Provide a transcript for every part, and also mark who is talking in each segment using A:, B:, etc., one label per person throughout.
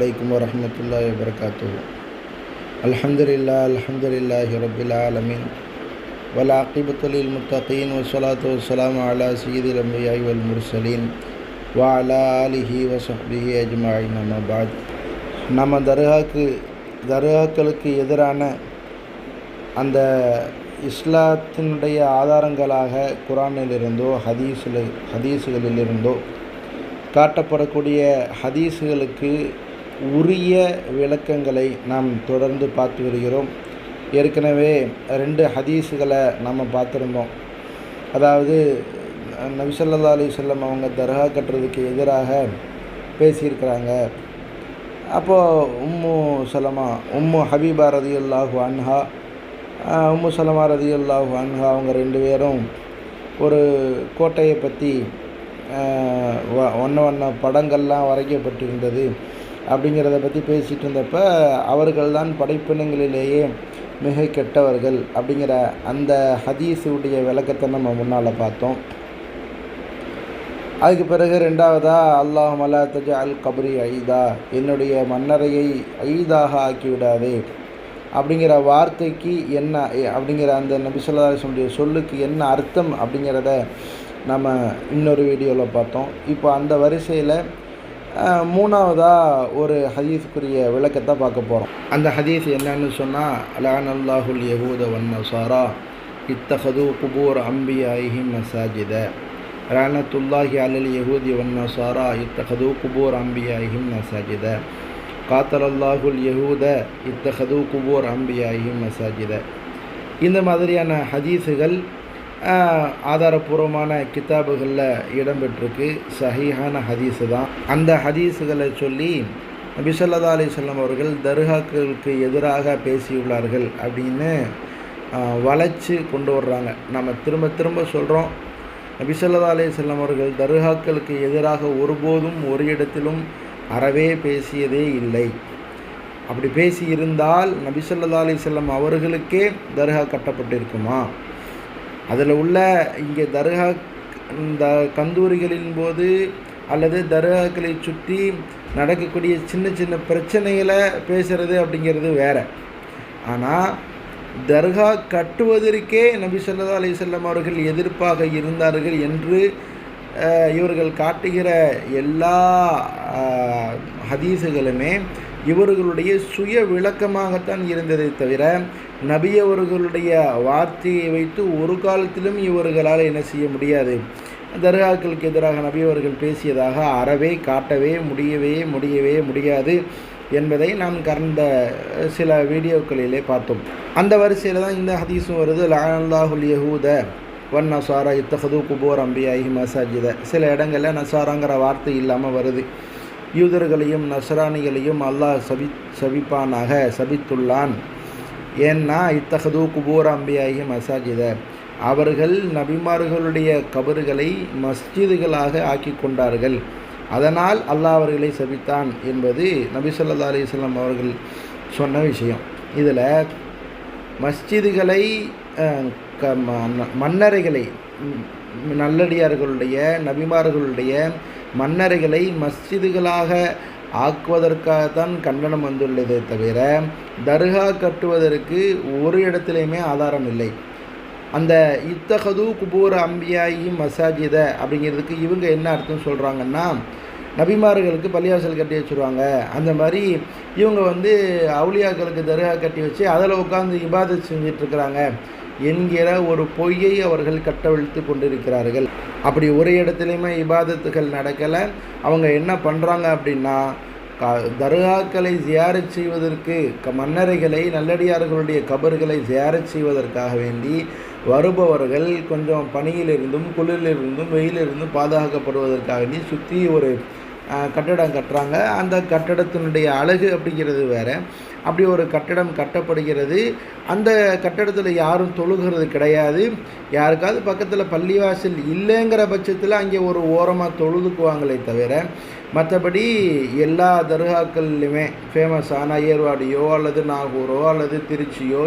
A: அலைக்கும் வரஹ்மத்துல்லாஹி வபரகாத்துஹு. அல்ஹம்துலில்லாஹி ரப்பில் ஆலமீன் வல் ஆகிபத்து லில் முத்தகீன் வஸ்ஸலாத்து வஸ்ஸலாமு அலா சய்யிதில் அன்பியாஇ வல் முர்சலீன் வ அலா ஆலிஹி வ ஸஹ்பிஹி அஜ்மஈன். அம்மா பஅத். நம்ம தர்காக்களுக்கு எதிரான அந்த இஸ்லாத்தினுடைய ஆதாரங்களாக குர்ஆனிலிருந்தோ ஹதீஸுகளிலிருந்தோ காட்டப்படக்கூடிய ஹதீஸுகளுக்கு உரிய விளக்கங்களை நாம் தொடர்ந்து பார்த்து வருகிறோம். ஏற்கனவே 2 ஹதீஸுகளை நம்ம பார்த்துருந்தோம். அதாவது நபி ஸல்லல்லாஹு அலைஹி வஸல்லம் அவங்க தர்கா கட்டுறதுக்கு எதிராக பேசியிருக்கிறாங்க. அப்போது உம்மு ஹபீபா ரதியல்லாஹு அன்ஹா, உம்மு சலமா ரதியல்லாஹு அன்ஹா அவங்க 2 பேரும் ஒரு கோட்டையை பற்றி வண்ண படங்கள்லாம் வரைக்கப்பட்டிருந்தது அப்படிங்கிறத பற்றி பேசிகிட்டு இருந்தப்ப, அவர்கள்தான் படைப்பினங்களிலேயே மிக கெட்டவர்கள் அப்படிங்கிற அந்த ஹதீஸுடைய விளக்கத்தை நம்ம முன்னால் பார்த்தோம். அதுக்கு பிறகு 2வதாக அல்லாஹும்ம லா தஜ்அல் கப்ரி ஐதா, என்னுடைய மன்னரையை ஐதாக ஆக்கிவிடாதே அப்படிங்கிற வார்த்தைக்கு என்ன அப்படிங்கிற அந்த நபி ஸல்லல்லாஹு அலைஹி வஸல்லம் சொல்லுக்கு என்ன அர்த்தம் அப்படிங்கிறத நம்ம இன்னொரு வீடியோவில் பார்த்தோம். இப்போ அந்த வரிசையில் 3வதாக ஒரு ஹதீஸுக்குரிய விளக்கத்தை பார்க்க போகிறோம். அந்த ஹதீஸ் என்னன்னு சொன்னால், லஅனல்லாஹுல் யஹூத வன் நஸாரா இத்தஹது குபூர் அம்பியாயிஹிம் மசாஜித. லஅனத்துல்லாஹி அலல் யஹூதி வன் நஸாரா இத்தஹது குபூர் அம்பியாயிஹிம் மசாஜித. காத்தலல்லாஹுல் யஹூத இத்தஹது குபூர் அம்பியாயிஹிம் மசாஜித. இந்த மாதிரியான ஹதீஸுகள் ஆதாரபூர்வமான கிதாபுகளில் இடம்பெற்றிருக்கு. சஹீஹான ஹதீஸு தான். அந்த ஹதீஸுகளை சொல்லி நபி ஸல்லல்லாஹு அலைஹி வஸல்லம் அவர்கள் தர்காக்களுக்கு எதிராக பேசியுள்ளார்கள் அப்படின்னு வளைச்சு கொண்டு வர்றாங்க. நம்ம திரும்ப திரும்ப சொல்கிறோம், நபி ஸல்லல்லாஹு அலைஹி வஸல்லம் அவர்கள் தர்காக்களுக்கு எதிராக ஒருபோதும் ஒரு இடத்திலும் அறவே பேசியதே இல்லை. அப்படி பேசியிருந்தால் நபி ஸல்லல்லாஹு அலைஹி வஸல்லம் அவர்களுக்கே தர்கா கட்டப்பட்டிருக்குமா? அதில் உள்ள இங்கே தர்கா இந்த கந்தூரிகளின் போது அல்லது தர்காக்களை சுற்றி நடக்கக்கூடிய சின்ன சின்ன பிரச்சனைகளை பேசுகிறது அப்படிங்கிறது வேறு. ஆனால் தர்கா கட்டுவதற்கே நபி ஸல்லல்லாஹு அலைஹி வஸல்லம் அவர்கள் எதிர்ப்பாக இருந்தார்கள் என்று இவர்கள் காட்டுகிற எல்லா ஹதீஸுகளுமே இவர்களுடைய சுய விளக்கமாகத்தான் இருந்ததை தவிர நபி அவர்களுடைய வார்த்தையை வைத்து ஒரு காலத்திலும் இவர்களால் என்ன செய்ய முடியாது, தர்காக்களுக்கு எதிராக நபி அவர்கள் பேசியதாக அறவே காட்டவே முடியவே முடியாது என்பதை நாம் கடந்த சில வீடியோக்களிலே பார்த்தோம். அந்த வரிசையில் தான் இந்த ஹதீஸும் வருது. லஅனல்லாஹுல் யஹூத வன் நஸாரா இத்தஹது குபூர் அம்பியாயிஹிம் மசாஜித. சில இடங்களில் நஸாராங்கிற வார்த்தை இல்லாமல் வருது. யூதர்களையும் நஸ்ரானிகளையும் அல்லாஹ் சபித்துள்ளான். ஏன்னா இத்தஹது குபூர் அம்பியாயிஹிம் மசாஜித, அவர்கள் நபிமார்களுடைய கபறுகளை மஸ்ஜிதுகளாக ஆக்கி கொண்டார்கள், அதனால் அல்லாஹ் அவர்களை சபித்தான் என்பது நபி ஸல்லல்லாஹு அலைஹி வஸல்லம் அவர்கள் சொன்ன விஷயம். இதில் மஸ்ஜிதுகளை மன்னரைகளை நல்லடியார்களுடைய நபிமார்களுடைய மன்னரைகளை மஸ்ஜிதுகளாக ஆக்குவதற்காகத்தான் கண்டனம் வந்துள்ளதே தவிர தர்கா கட்டுவதற்கு ஒரு இடத்துலையுமே ஆதாரம் இல்லை. அந்த இத்தஹது குபூர் அம்பியாயிஹிம் மசாஜித அப்படிங்கிறதுக்கு இவங்க என்ன அர்த்தம் சொல்கிறாங்கன்னா, நபிமார்களுக்கு பள்ளிவாசல் கட்டி வச்சுருவாங்க, அந்த மாதிரி இவங்க அவுலியாக்களுக்கு தர்கா கட்டி வச்சு அதில் உட்காந்து இபாதத் செஞ்சிட்ருக்கிறாங்க என்கிற ஒரு பொய்யை அவர்கள் கட்டவிழ்த்து கொண்டிருக்கிறார்கள். அப்படி ஒரு இடத்துலையுமே இபாதத்துகள் நடக்கலை. அவங்க என்ன பண்ணுறாங்க அப்படின்னா, தர்காக்களை ஜியாரத் செய்வதற்கு மன்னரைகளை நல்லடியார்களுடைய கபர்களை ஜியாரத் செய்வதற்காக வேண்டி வருபவர்கள் கொஞ்சம் பனியிலிருந்தும் குளிரிலிருந்தும் வெயிலிருந்தும் பாதுகாக்கப்படுவதற்காக வேண்டி சுற்றி ஒரு கட்டடம் கட்டுறாங்க. அந்த கட்டடத்தினுடைய அழகு அப்படிங்கிறது வேறு. அப்படி ஒரு கட்டடம் கட்டப்படுகிறது. அந்த கட்டடத்தில் யாரும் தொழுகிறது கிடையாது. யாருக்காவது பக்கத்தில் பள்ளிவாசல் இல்லைங்கிற பட்சத்தில் அங்கே ஒரு ஓரமாக தொழுதுக்குவாங்களே தவிர மற்றபடி எல்லா தர்காக்கள்லையுமே ஃபேமஸான ஏர்வாடியோ அல்லது நாகூரோ அல்லது திருச்சியோ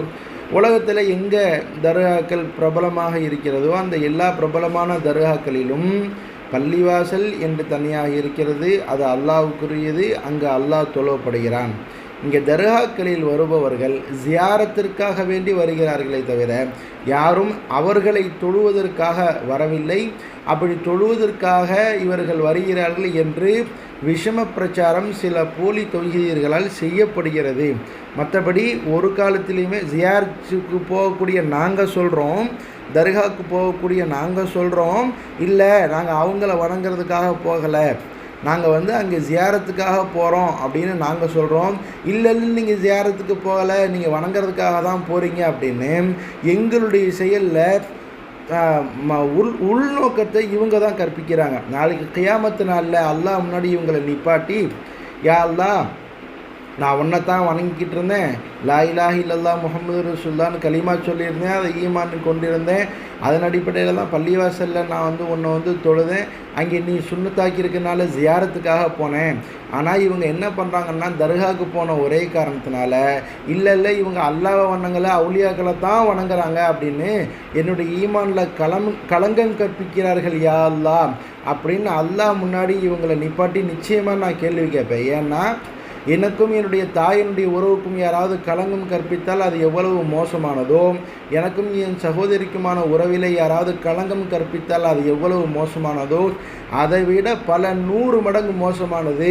A: உலகத்தில் எங்கே தர்காக்கள் பிரபலமாக இருக்கிறதோ அந்த எல்லா பிரபலமான தர்காக்களிலும் பள்ளிவாசல் என்று தனியாக இருக்கிறது, அது அல்லாஹ்வுக்குரியது, அங்கு அல்லாஹ் தொழப்படுகிறான். இங்கே தர்காக்களில் வருபவர்கள் ஜியாரத்திற்காக வேண்டி வருகிறார்களே தவிர யாரும் அவர்களை தொழுவதற்காக வரவில்லை. அப்படி தொழுவதற்காக இவர்கள் வருகிறார்கள் என்று விஷம பிரச்சாரம் சில போலி தொழுகையர்களால் செய்யப்படுகிறது. மற்றபடி ஒரு காலத்திலையுமே ஜியாரத்துக்கு போகக்கூடிய நாங்கள் சொல்கிறோம், தர்காவுக்கு போகக்கூடிய நாங்கள் சொல்கிறோம், இல்லை நாங்கள் அவங்கள வணங்குறதுக்காக போகலை, நாங்கள் அங்கே ஜியாரத்துக்காக போகிறோம் அப்படின்னு நாங்கள் சொல்கிறோம். இல்லை நீங்கள் ஜியாரத்துக்கு போகலை, நீங்கள் வணங்குறதுக்காக தான் போகிறீங்க அப்படின்னு எங்களுடைய செயலில் உள்நோக்கத்தை இவங்க தான் கற்பிக்கிறாங்க. நாளைக்கு கியாமத்து நாளில் அல்லாஹ் முன்னாடி இவங்களை நிப்பாட்டி, யா அல்லாஹ் நான் உன்னைத்தான் வணங்கிக்கிட்டு இருந்தேன், லா இலாஹ இல்லல்லாஹ் முஹம்மது ரசூலுல்லாஹ்னு கலிமா சொல்லியிருந்தேன், அதை ஈமான் கொண்டிருந்தேன், அதன் அடிப்படையில் தான் பள்ளிவாசலில் நான் உன்னை தொழுதேன், அங்கே நீ சுண்ணத்தாக்கியிருக்கனால ஜியாரத்துக்காக போனேன். ஆனால் இவங்க என்ன பண்ணுறாங்கன்னா தர்காவுக்கு போன ஒரே காரணத்தினால இல்லை இவங்க அல்லாஹ்வை வணங்கலை, அவுலியாக்களை தான் வணங்குறாங்க அப்படின்னு என்னுடைய ஈமானில் களங்கம் கற்பிக்கிறார்கள் யா அல்லாஹ் அப்படின்னு அல்லாஹ் முன்னாடி இவங்களை நிப்பாட்டி நிச்சயமாக நான் கேள்வி கேட்பேன். ஏன்னா எனக்கும் என்னுடைய தாயினுடைய உறவுக்கும் யாராவது களங்கம் கற்பித்தால் அது எவ்வளவு மோசமானதோ, எனக்கும் என் சகோதரிக்குமான உறவிலே யாராவது களங்கம் கற்பித்தால் அது எவ்வளவு மோசமானதோ, அதைவிட பல 100 மடங்கு மோசமானது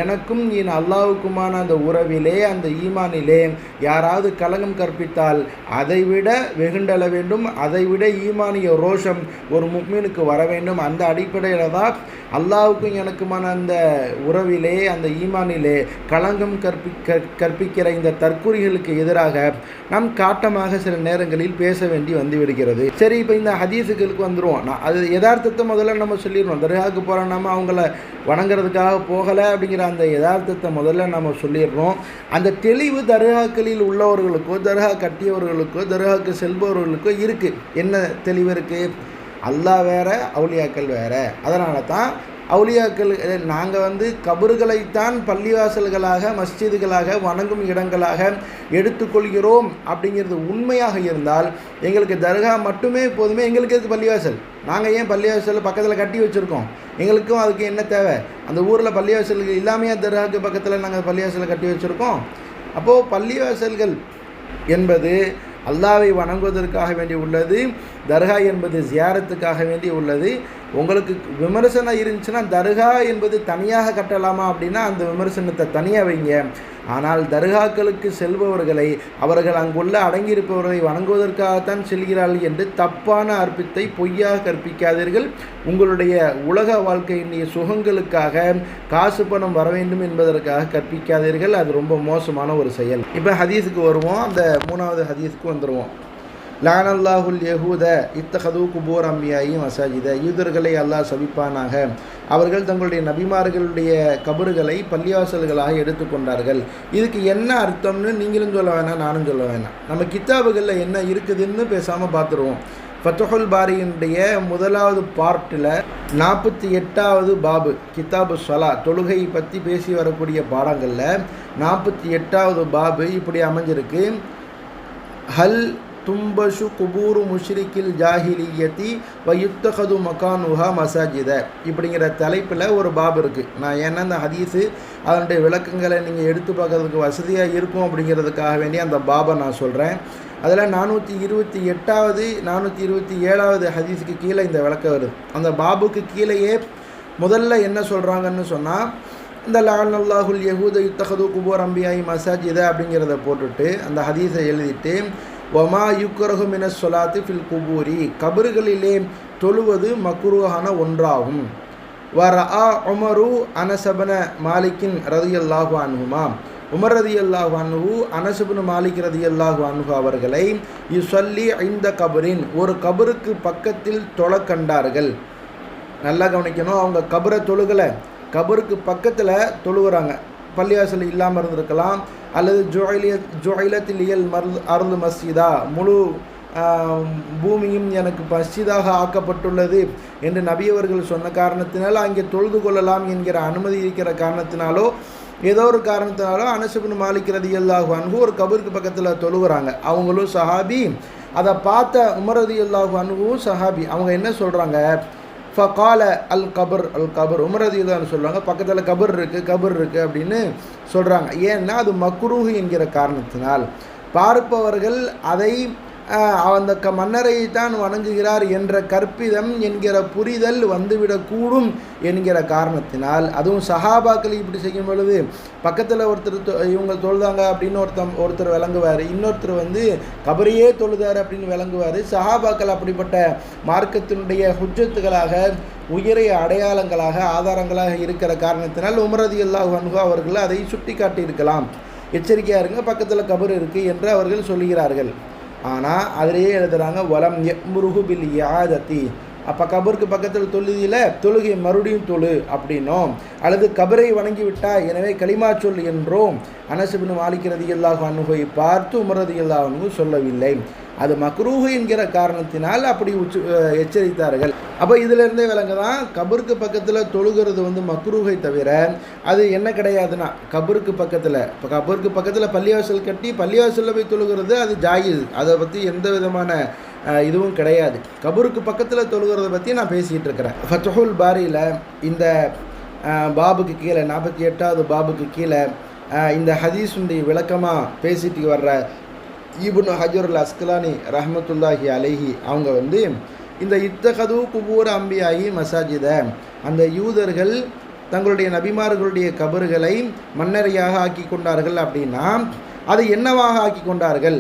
A: எனக்கும் என் அல்லாஹ்வுக்குமான அந்த உறவிலே, அந்த ஈமானிலே யாராவது களங்கம் கற்பித்தால் அதைவிட வெகுண்டள வேண்டும், அதைவிட ஈமானிய ரோஷம் ஒரு முஃமினுக்கு வர வேண்டும். அந்த அடிப்படையில் தான் அல்லாஹ்வுக்கும் எனக்குமான அந்த உறவிலே, அந்த ஈமானிலே களங்கம் கற்பிக்கிற இந்த தற்குறிகளுக்கு எதிராக நாம் காட்டமாக சில நேரங்களில் பேச வேண்டி வந்துவிடுகிறது. சரி, இப்போ இந்த ஹதீஸுகளுக்கு வந்துடுவோம். அது யதார்த்தத்தை முதல்ல நம்ம சொல்லிடுவோம். தர்காவுக்கு போகிறோம், நம்ம அவங்கள வணங்குறதுக்காக போகலை அப்படிங்கிற அந்த யதார்த்தத்தை முதல்ல நம்ம சொல்லிடுறோம். அந்த தெளிவு தர்காக்களில் உள்ளவர்களுக்கோ, தர்கா கட்டியவர்களுக்கோ, தர்காவுக்கு செல்பவர்களுக்கோ இருக்குது. என்ன தெளிவு இருக்குது? அல்லாஹ் வேறு, அவுலியாக்கள் வேறு. அதனால தான் அவுலியாக்கள் நாங்கள் கபறுகளைத்தான் பள்ளிவாசல்களாக, மஸ்ஜிதுகளாக, வணங்கும் இடங்களாக எடுத்துக்கொள்கிறோம் அப்படிங்கிறது உண்மையாக இருந்தால் எங்களுக்கு தர்கா மட்டுமே போதுமே. எங்களுக்கு எதுக்கு பள்ளிவாசல்? நாங்கள் ஏன் பள்ளிவாசல் பக்கத்தில் கட்டி வச்சுருக்கோம்? எங்களுக்கும் அதுக்கு என்ன தேவை? அந்த ஊரில் பள்ளிவாசல்கள் இல்லாமையா தர்காவுக்கு பக்கத்தில் நாங்கள் பள்ளிவாசலை கட்டி வச்சுருக்கோம்? அப்போது பள்ளிவாசல்கள் என்பது அல்லாஹ்வை வணங்குவதற்காக வேண்டி உள்ளது, தர்கா என்பது ஜியாரத்துக்காக வேண்டி உள்ளது. உங்களுக்கு விமர்சனம் இருந்துச்சுன்னா தர்கா என்பது தனியாக கட்டலாமா அப்படின்னா அந்த விமர்சனத்தை தனியாக வைங்க. ஆனால் தர்காக்களுக்கு செல்பவர்களை, அவர்கள் அங்குள்ள அடங்கியிருப்பவர்களை வணங்குவதற்காகத்தான் செல்கிறார்கள் என்று தப்பான அர்ப்பத்தை பொய்யாக கற்பிக்காதீர்கள். உங்களுடைய உலக வாழ்க்கையினுடைய சுகங்களுக்காக காசு பணம் வர வேண்டும் என்பதற்காக கற்பிக்காதீர்கள். அது ரொம்ப மோசமான ஒரு செயல். இப்போ ஹதீஸுக்கு வருவோம். அந்த 3வது ஹதீஸுக்கு வந்துடுவோம். லானல்லாஹுல் யஹூத இத்தஹது குபூர் அம்பியாயி மசாஜித. யூதர்களை அல்லாஹ் சபிப்பானாக, அவர்கள் தங்களுடைய நபிமார்களுடைய கபறுகளை பள்ளிவாசல்களாக எடுத்துக்கொண்டார்கள். இதுக்கு என்ன அர்த்தம்னு நீங்களும் சொல்ல வேணாம், நானும் சொல்ல வேணாம். நம்ம கித்தாபுகளில் என்ன இருக்குதுன்னு பேசாமல் பார்த்துருவோம். ஃபத்துஹுல் பாரியினுடைய 1வது பார்ட்டில் 48வது பாபு கித்தாபு ஸலா, தொழுகை பற்றி பேசி வரக்கூடிய பாடங்களில் 48வது பாபு இப்படி அமைஞ்சிருக்கு. ஹல் தும்பஷு குபூரு முஷ்ரிக்கில் ஜாஹிலியத்தி வயுத்தகது மகானுஹா மசாஜித இப்படிங்கிற தலைப்பில் ஒரு பாப் இருக்குது. நான் ஏன்னா அந்த ஹதீஸு அதனுடைய விளக்கங்களை நீங்கள் எடுத்து பார்க்கறதுக்கு வசதியாக இருக்கும் அப்படிங்கிறதுக்காக வேண்டி அந்த பாபை நான் சொல்கிறேன். அதில் 428வது 427வது ஹதீஸுக்கு கீழே இந்த விளக்கம் வருது. அந்த பாபுக்கு கீழேயே முதல்ல என்ன சொல்கிறாங்கன்னு சொன்னால், இந்த லானல்லாஹுல் யஹூத யுத்தஹது குபூர் அம்பியாயி மசாஜித அப்படிங்கிறத போட்டுட்டு அந்த ஹதீஸை எழுதிட்டு, வமா யுக்ரஹு மினஸ் ஸலாத்தி ஃபில் குபூரி, கபறுகளிலே தொழுவது மக்ரூஹான ஒன்றாகும். வரஆ உமரு அனஸபன மாலிக்கின் ரதியல்லாஹு அன்ஹுமா, உமர் ரதியல்லாஹு அன்ஹு அனஸபன மாலிக் ரதியல்லாஹு அன்ஹு அவர்களை யுஸல்லி இந்த கபரின், ஒரு கபருக்கு பக்கத்தில் தொழ கண்டார்கள். நல்லா கவனிக்கணும், அவங்க கபரை தொழுகலை, கபருக்கு பக்கத்தில் தொழுகிறாங்க. பள்ளிவாசல் இல்லாமல் இருந்திருக்கலாம், அல்லது ஜுஐலத்திலியல் அருள் மஸ்ஜிதா, முழு பூமியும் எனக்கு மஸ்ஜிதாக ஆக்கப்பட்டுள்ளது என்று நபியவர்கள் சொன்ன காரணத்தினால அங்கே தொழுது கொள்ளலாம் என்கிற அனுமதி இருக்கிற காரணத்தினாலோ ஏதோ ஒரு காரணத்தினாலோ அனஸ் இப்னு மாலிக் ரலியல்லாஹு அன்ஹு ஒரு கபருக்கு பக்கத்தில் தொழுகிறாங்க. அவங்களும் சஹாபி, அதை பார்த்த உமர் ரலியல்லாஹு அன்ஹு சஹாபி. அவங்க என்ன சொல்கிறாங்க, ஃபகால அல் கபர் உமர் ரலியல்லாஹு சொல்லுவாங்க, பக்கத்தில் கபர் இருக்குது அப்படின்னு சொல்கிறாங்க. ஏன்னா அது மக்ரூஹ் என்கிற காரணத்தினால் பார்ப்பவர்கள் அதை அந்த மன்னரையை தான் வணங்குகிறார் என்ற கற்பிதம் என்கிற புரிதல் வந்துவிடக்கூடும் என்கிற காரணத்தினால், அதுவும் சஹாபாக்கள் இப்படி செய்யும் பொழுது பக்கத்தில் ஒருத்தர் இவங்க தொழுதாங்க அப்படின்னு ஒருத்தர் விளங்குவார், இன்னொருத்தர் கபரையே தொழுதார் அப்படின்னு விளங்குவார். சஹாபாக்கள் அப்படிப்பட்ட மார்க்கத்தினுடைய ஹுஜ்ஜத்துகளாக உயரிய அடையாளங்களாக ஆதாரங்களாக இருக்கிற காரணத்தினால் உமர் ரலியல்லாஹு அன்ஹு அவர்கள் அதை சுட்டி காட்டியிருக்கலாம். எச்சரிக்கையாக இருங்க, பக்கத்தில் கபர் இருக்குது என்று அவர்கள் சொல்லுகிறார்கள். ஆனால் அதிலேயே எழுதுகிறாங்க வலம் யம்ருஹு பில் இஆதத்தி. அப்போ கபருக்கு பக்கத்தில் தொழுகை மறுபடியும் தொழு அப்படின்னோம், அல்லது கபரை வணங்கி விட்டா எனவே களிமா சொல் என்றோம் அனஸ் இப்னு மாலிக் ரலியல்லாஹு அன்ஹுவை பார்த்து உமர் ரலியல்லாஹு அன்ஹு சொல்லவில்லை. அது மக்ரூஹ் என்கிற காரணத்தினால் அப்படி எச்சரித்தார்கள். அப்போ இதிலிருந்தே விளங்க தான் கபருக்கு பக்கத்தில் தொழுகிறது மக்ரூஹை தவிர அது என்ன கிடையாதுன்னா, கபருக்கு பக்கத்தில் பள்ளிவாசல் கட்டி பள்ளிவாசலில் போய் தொழுகிறது அது ஜாயிஸ், அதை பற்றி எந்த விதமான இதுவும் கிடையாது. கபருக்கு பக்கத்தில் தொழுகிறத பற்றி நான் பேசிகிட்டு இருக்கிறேன். ஃபத்ஹுல் பாரியில் இந்த பாபுக்கு கீழே 48வது பாபுக்கு கீழே இந்த ஹதீஸுடைய விளக்கமாக பேசிட்டு வர்ற இப்னு ஹஜருல் அஸ்கலானி ரஹ்மத்துல்லாஹி அலைஹி அவங்க இந்த இத்தகது குபூர் அம்பியாயி மசாஜித, அந்த யூதர்கள் தங்களுடைய நபிமார்களுடைய கபறுகளை மன்னரையாக ஆக்கி கொண்டார்கள் அப்படின்னா அதை என்னவாக ஆக்கி கொண்டார்கள்?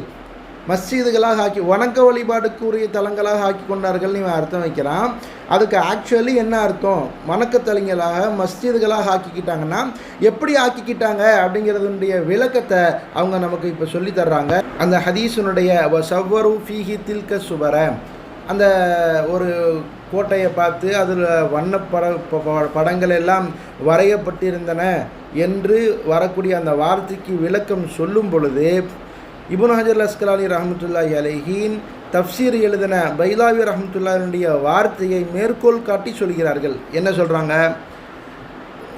A: மஸ்ஜிதுகளாக ஆக்கி வணக்க வழிபாடுக்குரிய தலங்களாக ஆக்கி கொண்டார்கள் இவன் அர்த்தம் வைக்கிறான். அதுக்கு ஆக்சுவலி என்ன அர்த்தம்? வணக்கத்தலங்களாக மஸ்ஜிதுகளாக ஆக்கிக்கிட்டாங்கன்னா எப்படி ஆக்கிக்கிட்டாங்க அப்படிங்கிறதுடைய விளக்கத்தை அவங்க நமக்கு இப்போ சொல்லி தர்றாங்க. அந்த ஹதீஸுனுடைய சவ்வரு ஃபீஹி தில்க சுபர, அந்த ஒரு கோட்டையை பார்த்து அதில் படங்கள் எல்லாம் வரையப்பட்டிருந்தன என்று வரக்கூடிய அந்த வார்த்தைக்கு விளக்கம் சொல்லும் பொழுது இப்னு ஹஜர் அஸ்கலானி ரஹ்மத்துல்லாஹி அலைஹின் தஃப்சீர் எழுதின பைலாவி ரஹ்மத்துல்லாஹினுடைய வார்த்தையை மேற்கோள் காட்டி சொல்கிறார்கள். என்ன சொல்கிறாங்க?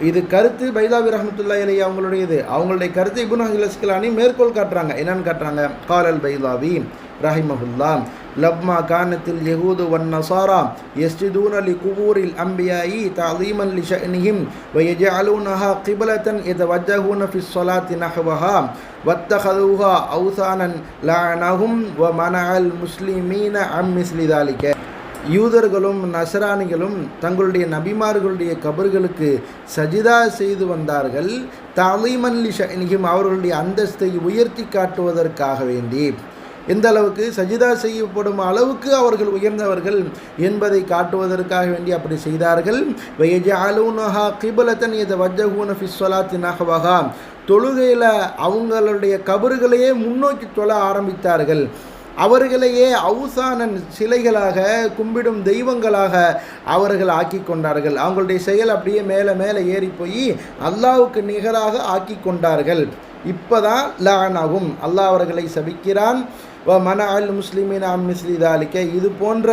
A: இது கருத்து பைலாவி ரஹ்மத்துல்லாஹி அலைஹி அவங்களுடைய கருத்து இப்னு ஹஜர் அஸ்கலானி மேற்கோள் காட்டுறாங்க. என்னன்னு காட்டுறாங்க? காலல் பைலாவி ரஹிமஹுல்லா லம்மா கானத்தில் யஹூது வன் நஸாரா யஸ்ஜுதூன லிகுபூரில் அன்பியாஇ தஅலீமன் லிஷஅனிஹிம் வயஜஅலூனஹா கிப்லத்தன் யதவஜ்ஜஹூன ஃபிஸ் ஸலாத்தி நஹ்வஹா வத்தஹதுஹா அவ்சானன் லஅனஹும் வமனஅல் முஸ்லிமீன அம் மிஸ்லி ذلك. யூதர்களும் நசரானிகளும் தங்களுடைய நபிமார்களுடைய கபர்களுக்கு சஜிதா செய்து வந்தார்கள். தஅலீமன் லிஷஅனிஹிம், அவர்களுடைய அந்தஸ்தை உயர்த்தி காட்டுவதற்காக வேண்டி. எந்த அளவுக்கு? சஜிதா செய்யப்படும் அளவுக்கு அவர்கள் உயர்ந்தவர்கள் என்பதை காட்டுவதற்காக வேண்டி அப்படி செய்தார்கள். வயஜஅலூனஹா கிப்லத்தன் யதவஜ்ஜஹூன ஃபிஸ் ஸலாத்தி நஹ்வஹா, தொழுகையில் அவங்களுடைய கபறுகளையே முன்னோக்கி தொழ ஆரம்பித்தார்கள். அவர்களையே அவுசானன் சிலைகளாக கும்பிடும் தெய்வங்களாக அவர்கள் ஆக்கி கொண்டார்கள். அவங்களுடைய செயல் அப்படியே மேலே மேலே ஏறி போய் அல்லாஹ்வுக்கு நிகராக ஆக்கி கொண்டார்கள். இப்போதான் லானாகும், அல்லாஹ் அவர்களை சபிக்கிறான். மனஅல் முஸ்லிமீன அம் மிஸ்லி ذلك, இது போன்ற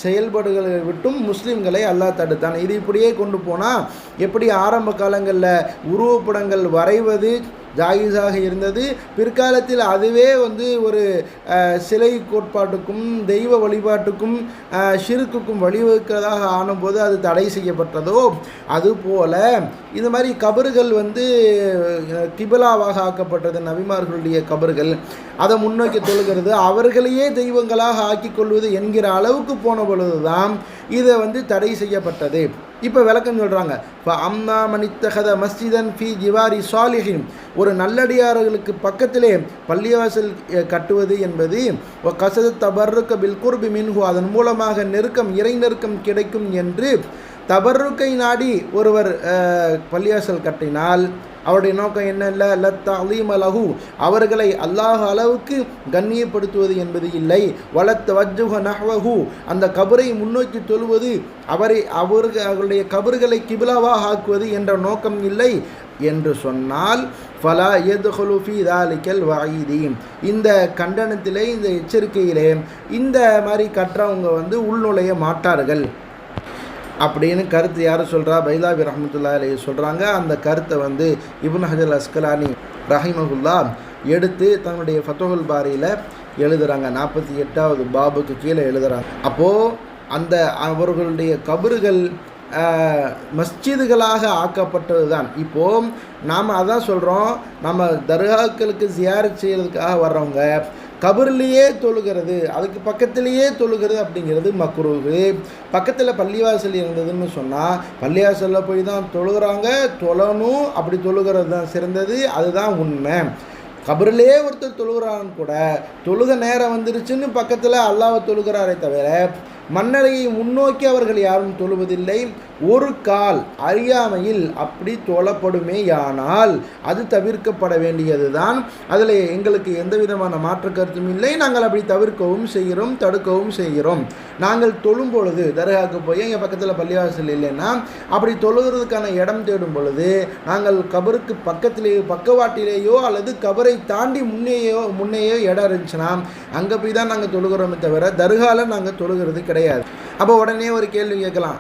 A: செயல்பாடுகளை விட்டும் முஸ்லீம்களை அல்லாஹ் தடுத்தான். இது இப்படியே கொண்டு போனால் எப்படி ஆரம்ப காலங்களில் உருவப்படங்கள் வரைவது ஜாயிஸாக இருந்தது, பிற்காலத்தில் அதுவே ஒரு சிலை கோட்பாட்டுக்கும் தெய்வ வழிபாட்டுக்கும் ஷிர்க்குக்கும் வழிவகுக்கிறதாக ஆனபோது அது தடை செய்யப்பட்டதோ, அதுபோல் இது மாதிரி கபறுகள் கிபிலாவாக ஆக்கப்பட்டது. நபிமார்களுடைய கபறுகள் அதை முன்னோக்கி தொழுகிறது, அவர்களையே தெய்வங்களாக ஆக்கிக் கொள்வது என்கிற அளவுக்கு போன பொழுதுதான் இதை தடை செய்யப்பட்டது. இப்போ விளக்கம் சொல்கிறாங்க. இப்போ அம்னா மனித்தகத மஸ்ஜிதன் ஃபி ஜிவாரி சாலிஹின், ஒரு நல்லடியார்களுக்கு பக்கத்திலே பள்ளிவாசல் கட்டுவது என்பது கசத தபர்ருக்க பில் குர்பி மின்ஹு, அதன் மூலமாக இறை நெருக்கம் கிடைக்கும் என்று தபர்ருக்கை நாடி ஒருவர் பள்ளிவாசல் கட்டினால் அவருடைய நோக்கம் என்ன இல்லை? லத்தஅலீம லஹு, அவர்களை அல்லாஹ் அளவுக்கு கண்ணியப்படுத்துவது என்பது இல்லை. வலத்தவஜ்ஜுஹ நஹ்வஹு, அந்த கபரை முன்னோக்கி தொழுவது அவர்களுடைய கபர்களை கிபிலாவாக ஆக்குவது என்ற நோக்கம் இல்லை என்று சொன்னால் ஃபலா யத்ஹுலு ஃபீ ذلكல் வஈதி, இந்த கண்டனத்திலே இந்த எச்சரிக்கையிலே இந்த மாதிரி கற்றவங்க உள்நுழைய மாட்டார்கள் அப்படின்னு கருத்து யார் சொல்கிறா? பைலாவி ரஹ்மத்துல்லாஹி அலைஹி சொல்கிறாங்க. அந்த கருத்தை இப்னு ஹஜர் அஸ்கலானி ரஹிமஹுல்லா எடுத்து தன்னுடைய ஃபத்ஹுல் பாரியில் எழுதுகிறாங்க. 48வது பாபுக்கு கீழே எழுதுகிறாங்க. அப்போது அந்த அவர்களுடைய கபறுகள் மஸ்ஜிதுகளாக ஆக்கப்பட்டது தான். இப்போது நாம் அதான் சொல்கிறோம், நம்ம தர்காக்களுக்கு ஜியாரத் செய்கிறதுக்காக வர்றவங்க கபர்லேயே தொழுகிறது, அதுக்கு பக்கத்திலேயே தொழுகிறது அப்படிங்கிறது மக்ரூஹு. பக்கத்தில் பள்ளிவாசல் இருந்ததுன்னு சொன்னால் பள்ளிவாசலில் போய் தான் தொழுகிறாங்க, தொழணும், அப்படி தொழுகிறது தான் சிறந்தது, அதுதான் உண்மை. கபரிலே ஒருத்தர் தொழுகிறான்னு கூட தொழுக நேரம் வந்துருச்சுன்னு பக்கத்தில் அல்லாஹ்வை தொழுகிறாரே தவிர மன்னரையை முன்னோக்கி அவர்கள் யாரும் தொழுவதில்லை. ஒரு கால் அறியாமையில் அப்படி தொழப்படுமேயானால் அது தவிர்க்கப்பட வேண்டியது தான். அதில் எங்களுக்கு எந்த விதமான மாற்று கருத்தும் இல்லை. நாங்கள் அப்படி தவிர்க்கவும் செய்கிறோம், தடுக்கவும் செய்கிறோம். நாங்கள் தொழும் பொழுது தர்காவுக்கு போய் எங்கள் பக்கத்தில் பள்ளிவாசல் இல்லைன்னா அப்படி தொழுகிறதுக்கான இடம் தேடும் பொழுது நாங்கள் கபருக்கு பக்கத்திலேயோ பக்கவாட்டிலேயோ அல்லது கபரை தாண்டி முன்னையோ இடம் இருந்துச்சுன்னா அங்கே போய் தான் நாங்கள் தொழுகிறோமே தவிர தர்காவில் நாங்கள் தொழுகிறது கிடையாது. அப்போ உடனே ஒரு கேள்வி கேட்கலாம்,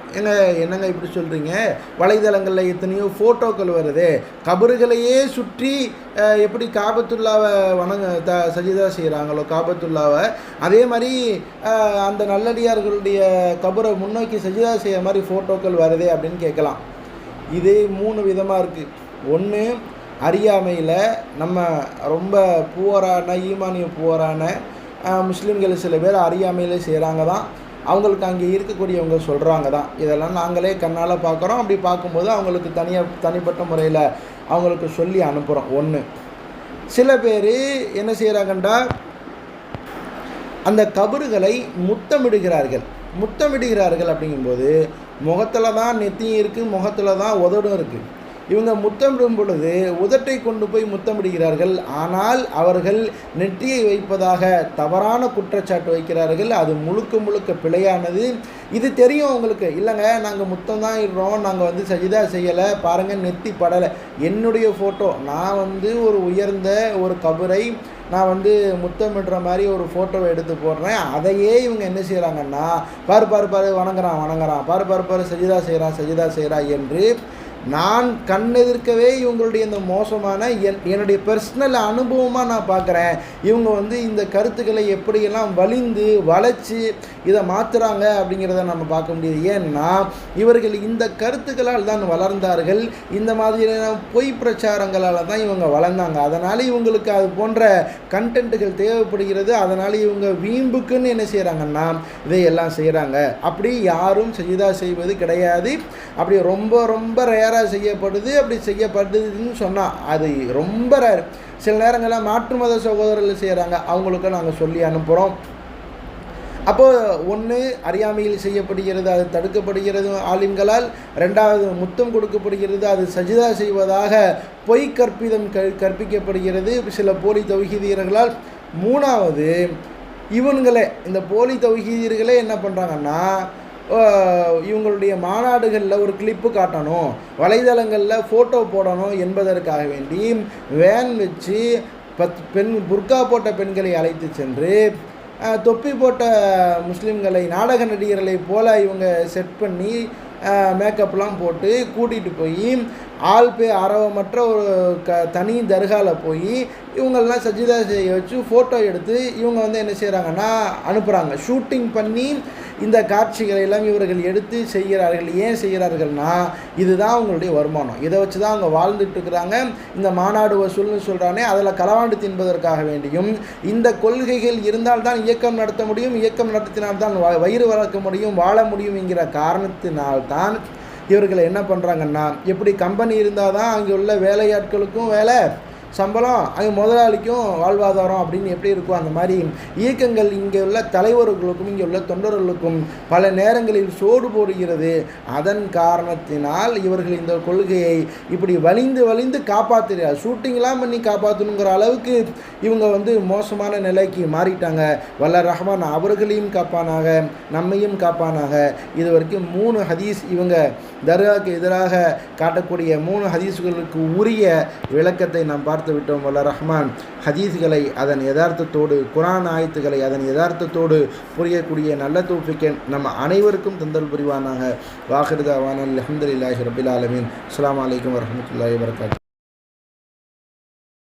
A: என்னங்க இப்படி சொல்கிறீங்க, வலைதளங்களில் எத்தனையோ ஃபோட்டோக்கள் வருது, கபறுகளையே சுற்றி எப்படி காபத்துல்லாவை சஜிதா செய்கிறாங்களோ காபத்துல்லாவை, அதே மாதிரி அந்த நல்லடியார்களுடைய கபரை முன்னோக்கி சஜிதா செய்கிற மாதிரி ஃபோட்டோக்கள் வருதே அப்படின்னு கேட்கலாம். இது 3 விதமாக இருக்குது. ஒன்று, அறியாமையில் நம்ம ரொம்ப புவரான ஈமானிய புவரான முஸ்லீம்கள் சில பேர் அறியாமையில் செய்கிறாங்க தான், அவங்களுக்கு அங்கே இருக்கக்கூடியவங்க சொல்கிறாங்க தான். இதெல்லாம் நாங்களே கண்ணால் பார்க்குறோம். அப்படி பார்க்கும்போது அவங்களுக்கு தனிப்பட்ட முறையில் அவங்களுக்கு சொல்லி அனுப்புகிறோம். ஒன்று, சில பேர் என்ன செய்கிறாங்கண்டா அந்த கபறுகளை முத்தமிடுகிறார்கள் அப்படிங்கும்போது முகத்தில் தான் நெத்தியும் இருக்குது, முகத்தில் தான் உதடும் இருக்குது. இவங்க முத்தமிடும் பொழுது உதட்டை கொண்டு போய் முத்தமிடுகிறார்கள். ஆனால் அவர்கள் நெற்றியை வைப்பதாக தவறான குற்றச்சாட்டு வைக்கிறார்கள். அது முழுக்க பிழையானது. இது தெரியும் அவங்களுக்கு. இல்லைங்க, நாங்கள் முத்தம் தான் இடுறோம், நாங்கள் சஜிதா செய்யலை, பாருங்கள் நெத்தி படலை. என்னுடைய ஃபோட்டோ, நான் ஒரு உயர்ந்த ஒரு கபரை நான் முத்தமிடுற மாதிரி ஒரு ஃபோட்டோவை எடுத்து போடுறேன். அதையே இவங்க என்ன செய்கிறாங்கன்னா பாரு வணங்குறான், பாரு சஜிதா செய்கிறான் என்று நான் கண்ணெதிர்க்கவே இவங்களுடைய இந்த மோசமான என்னுடைய பர்சனல் அனுபவமாக நான் பார்க்குறேன். இவங்க இந்த கருத்துக்களை எப்படியெல்லாம் வளைச்சு இதை மாற்றுறாங்க அப்படிங்கிறத நம்ம பார்க்க முடியுது. ஏன்னா இவர்கள் இந்த கருத்துக்களால் தான் வளர்ந்தார்கள், இந்த மாதிரியான பொய் பிரச்சாரங்களால் தான் இவங்க வளர்ந்தாங்க. அதனால் இவங்களுக்கு அது போன்ற கண்டென்ட்டுகள் தேவைப்படுகிறது. அதனால் இவங்க வீம்புக்குன்னு என்ன செய்கிறாங்கன்னா இதையெல்லாம் செய்கிறாங்க. அப்படி யாரும் சஜிதா செய்வது கிடையாது. அப்படி ரொம்ப ரேராக செய்யப்படுது. அப்படி செய்யப்படுதுன்னு சொன்னால் அது ரொம்ப ரேர். சில நேரங்களில் மாற்று மத சகோதரர்கள் செய்கிறாங்க, அவங்களுக்கு நாங்கள் சொல்லி அனுப்புகிறோம். அப்போது ஒன்று, அறியாமையில் செய்யப்படுகிறது, அது தடுக்கப்படுகிறது ஆலிம்களால். ரெண்டாவது, முத்தம் கொடுக்கப்படுகிறது, அது சஜிதா செய்வதாக பொய் கற்பிக்கப்படுகிறது சில போலி தௌஹீதியர்களால். மூணாவது, இவங்களே இந்த போலி தௌஹீதியர்களே என்ன பண்ணுறாங்கன்னா இவங்களுடைய மாநாடுகளில் ஒரு கிளிப்பு காட்டணும், வலைதளங்களில் ஃபோட்டோ போடணும் என்பதற்காக வேண்டி வேன் வச்சு புர்கா போட்ட பெண்களை அழைத்து சென்று தொப்பி போட்ட முஸ்லீம்களை நாடக நடிகர்களை போல இவங்க செட் பண்ணி மேக்கப்லாம் போட்டு கூட்டிகிட்டு போய் ஆரவமற்ற ஒரு தனி தர்காவில் போய் இவங்கெல்லாம் சஜிதா செய்ய வச்சு ஃபோட்டோ எடுத்து இவங்க என்ன செய்கிறாங்கன்னா அனுப்புகிறாங்க. ஷூட்டிங் பண்ணி இந்த காட்சிகளை எல்லாம் இவர்கள் எடுத்து செய்கிறார்கள். ஏன் செய்கிறார்கள்னா இதுதான் அவங்களுடைய வருமானம். இதை வச்சு தான் அவங்க வாழ்ந்துட்டு இருக்கிறாங்க. இந்த மாநாடு வசூல்னு சொல்கிறானே அதில் களவாண்டு தின்பதற்காக வேண்டியும் இந்த கொள்கைகள் இருந்தால்தான் இயக்கம் நடத்த முடியும், இயக்கம் நடத்தினால்தான் வயிறு வளர்க்க முடியும், வாழ முடியும் என்கிற காரணத்தினால்தான் இவர்கள் என்ன பண்ணுறாங்கன்னா, எப்படி கம்பெனி இருந்தால் தான் அங்கே உள்ள வேலையாட்களுக்கும் வேலை, சம்பளம், அங்கே முதலாளிக்கும் வாழ்வாதாரம் அப்படின்னு எப்படி இருக்கும், அந்த மாதிரி இயக்கங்கள் இங்கே உள்ள தலைவர்களுக்கும் இங்கே உள்ள தொண்டர்களுக்கும் பல நேரங்களில் சோடு போடுகிறது. அதன் காரணத்தினால் இவர்கள் இந்த கொள்கையை இப்படி வலிந்து காப்பாற்றுகிறார். ஷூட்டிங்லாம் பண்ணி காப்பாற்றணுங்கிற அளவுக்கு இவங்க மோசமான நிலைக்கு மாறிட்டாங்க. வல்ல ரஹ்மான் அவர்களையும் காப்பானாக, நம்மையும் காப்பானாக. இது வரைக்கும் 3 ஹதீஸ் இவங்க தர்காவுக்கு எதிராக காட்டக்கூடிய 3 ஹதீஸ்களுக்கு உரிய விளக்கத்தை நாம் பார்த்து விட்டோம். வல்ல ரஹ்மான் ஹதீஸ்களை அதன் யதார்த்தத்தோடு, குர்ஆன் ஆயத்துக்களை அதன் யதார்த்தத்தோடு புரியக்கூடிய நல்ல தௌஃபீக்கை நம்ம அனைவருக்கும் தந்தல் புரிவானாக. வாஹிர் தஅவானா அல்ஹம்துலில்லாஹி ரப்பில் ஆலமீன். அஸ்ஸலாமு அலைக்கும் வரஹ்மத்துல்லாஹி வபரகாத்துஹு.